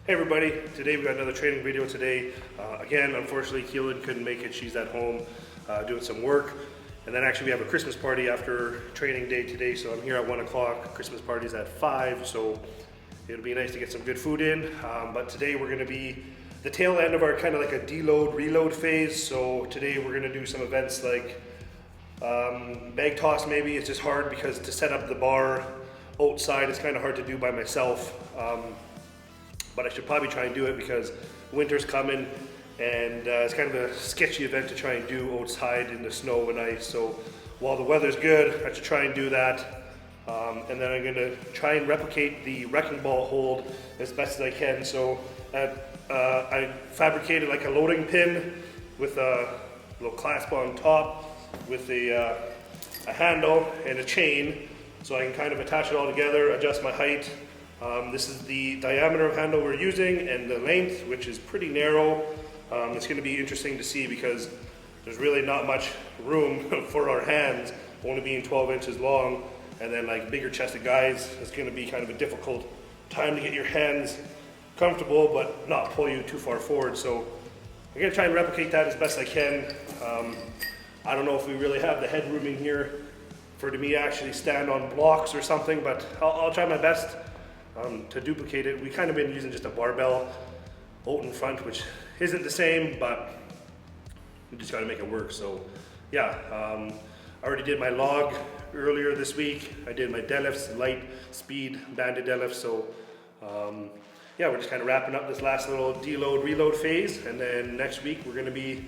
Hey everybody, today we got another training video today. Again, unfortunately Keelan couldn't make it. She's at home doing some work. And then actually we have a Christmas party after training day today, so I'm here at 1 o'clock. Christmas party's at 5, so it'll be nice to get some good food in. But today we're gonna be the tail end of our kind of like a deload, reload phase. So today we're gonna do some events like bag toss maybe. It's just hard because to set up the bar outside is kind of hard to do by myself. But I should probably try and do it because winter's coming and it's kind of a sketchy event to try and do outside in the snow and ice. So while the weather's good, I should try and do that. And then I'm gonna try and replicate the wrecking ball hold as best as I can. So I fabricated like a loading pin with a little clasp on top with a handle and a chain. So I can kind of attach it all together, adjust my height. This is the diameter of handle we're using and the length, which is pretty narrow. It's going to be interesting to see because there's really not much room for our hands, only being 12 inches long. And then like bigger chested guys, it's going to be kind of a difficult time to get your hands comfortable but not pull you too far forward. So I'm going to try and replicate that as best I can. I don't know if we really have the headroom in here for me to actually stand on blocks or something, but I'll try my best to duplicate it. We kind of been using just a barbell out in front, which isn't the same, but we just got to make it work. So yeah, I already did my log earlier this week. I did my deadlifts, light speed banded deadlifts. So yeah, we're just kind of wrapping up this last little deload reload phase, and then next week we're going to be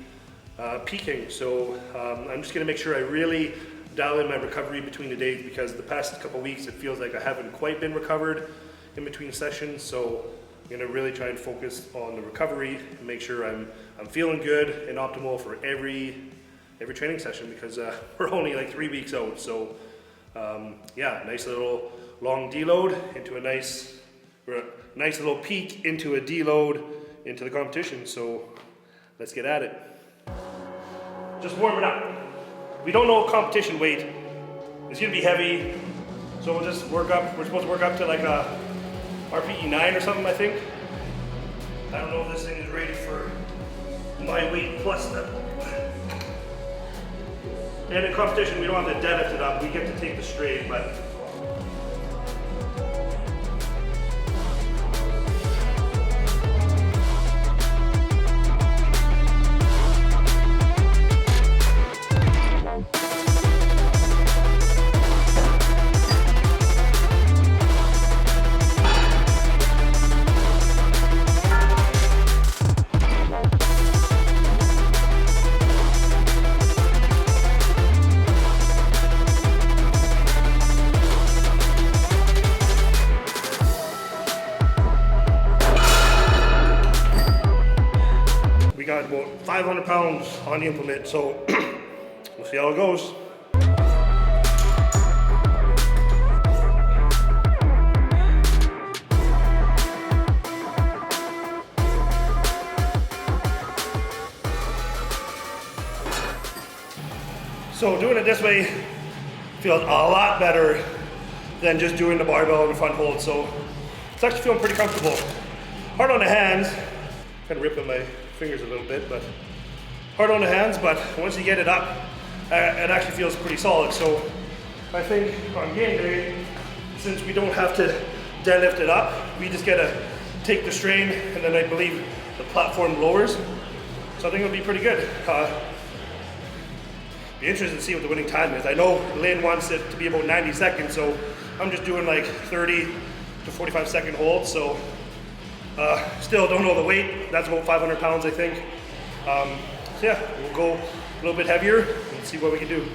peaking. So I'm just going to make sure I really dial in my recovery between the days, because the past couple weeks it feels like I haven't quite been recovered in between sessions. So I'm gonna really try and focus on the recovery and make sure I'm feeling good and optimal for every training session, because we're only like 3 weeks out. So yeah, nice little long deload into a nice little peak into a deload into the competition. So let's get at it. Just warm it up. We don't know competition weight. It's gonna be heavy, so we'll just work up. We're supposed to work up to like a RPE 9 or something, I think. I don't know if this thing is ready for my weight plus that. And in competition, we don't have to deadlift it up. We get to take the strain, but got about 500 pounds on the implement, so we'll see how it goes. So doing it this way feels a lot better than just doing the barbell and the front hold. So it's actually feeling pretty comfortable. Hard on the hands, kind of ripping my fingers a little bit, but hard on the hands, but once you get it up, it actually feels pretty solid. So I think on game day, since we don't have to deadlift it up, we just gotta take the strain, and then I believe the platform lowers. So I think it'll be pretty good. Be interested to see what the winning time is. I know Lynn wants it to be about 90 seconds, so I'm just doing like 30 to 45 second holds. So still don't know the weight. That's about 500 pounds, I think. So yeah, we'll go a little bit heavier and see what we can do.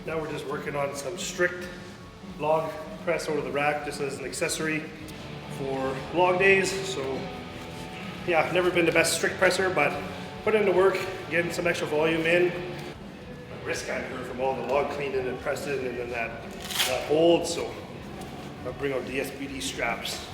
Now we're just working on some strict log press over the rack, just as an accessory for log days. So yeah, I've never been the best strict presser, but put in the work, getting some extra volume in. My wrist kind of hurt from all the log cleaning and pressing and then that hold, so I'll bring out the SBD straps.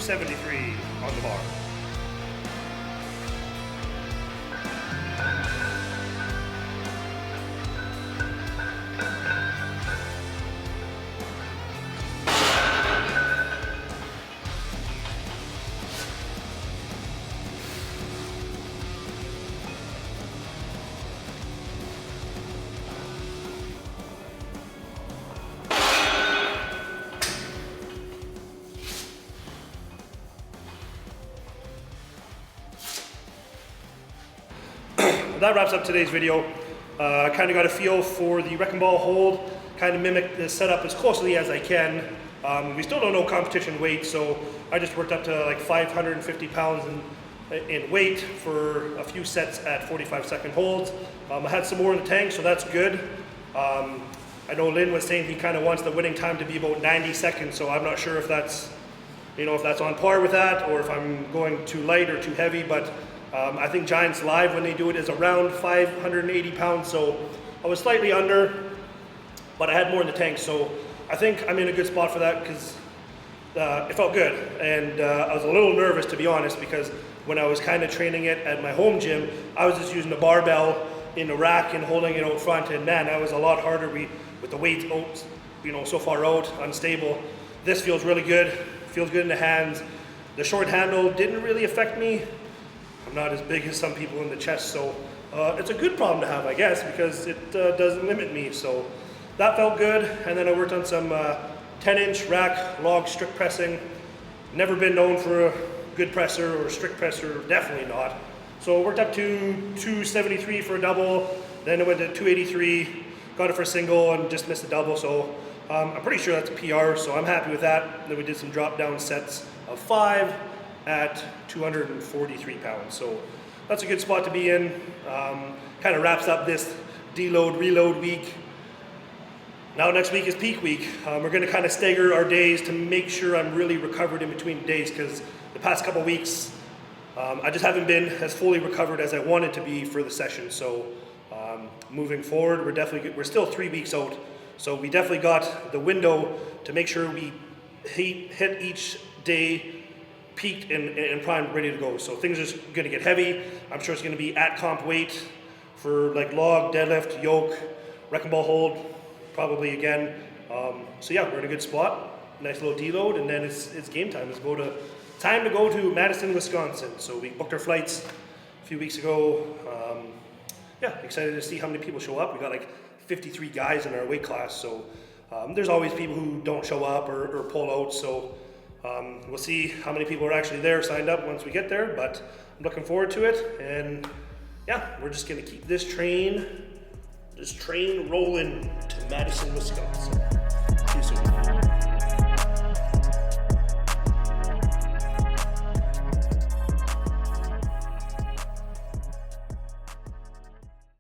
$273 on the bar. That wraps up today's video. Kind of got a feel for the wrecking ball hold, kind of mimic the setup as closely as I can. We still don't know competition weight, so I just worked up to like 550 pounds in weight for a few sets at 45-second holds. I had some more in the tank, so that's good. I know Lynn was saying he kind of wants the winning time to be about 90 seconds, so I'm not sure if that's, if that's on par with that or if I'm going too light or too heavy, but I think Giants Live, when they do it, is around 580 pounds, so I was slightly under, but I had more in the tank, so I think I'm in a good spot for that because it felt good, and I was a little nervous, to be honest, because when I was kind of training it at my home gym, I was just using a barbell in the rack and holding it out front, and man, that was a lot harder with the weights out, so far out, unstable. This feels really good, feels good in the hands. The short handle didn't really affect me. I'm not as big as some people in the chest, so it's a good problem to have, I guess, because it doesn't limit me. So that felt good, and then I worked on some 10-inch rack log strict pressing. Never been known for a good presser or strict presser, definitely not. So I worked up to 273 for a double, then I went to 283, got it for a single, and just missed a double. So I'm pretty sure that's a PR, so I'm happy with that. Then we did some drop down sets of 5 at 243 pounds. So that's a good spot to be in. Kind of wraps up this deload, reload week. Now next week is peak week. We're gonna kind of stagger our days to make sure I'm really recovered in between days, because the past couple weeks, I just haven't been as fully recovered as I wanted to be for the session. So moving forward, we're still 3 weeks out. So we definitely got the window to make sure we hit each day peaked and primed, ready to go. So things are just gonna get heavy. I'm sure it's gonna be at comp weight for like log, deadlift, yoke, wrecking ball hold, probably again. So yeah, we're in a good spot. Nice little deload, and then it's game time. Time to go to Madison, Wisconsin. So we booked our flights a few weeks ago. Yeah, excited to see how many people show up. We got like 53 guys in our weight class, so there's always people who don't show up or pull out. So we'll see how many people are actually there signed up once we get there, but I'm looking forward to it. And yeah, we're just gonna keep this train rolling to Madison, Wisconsin. See you soon.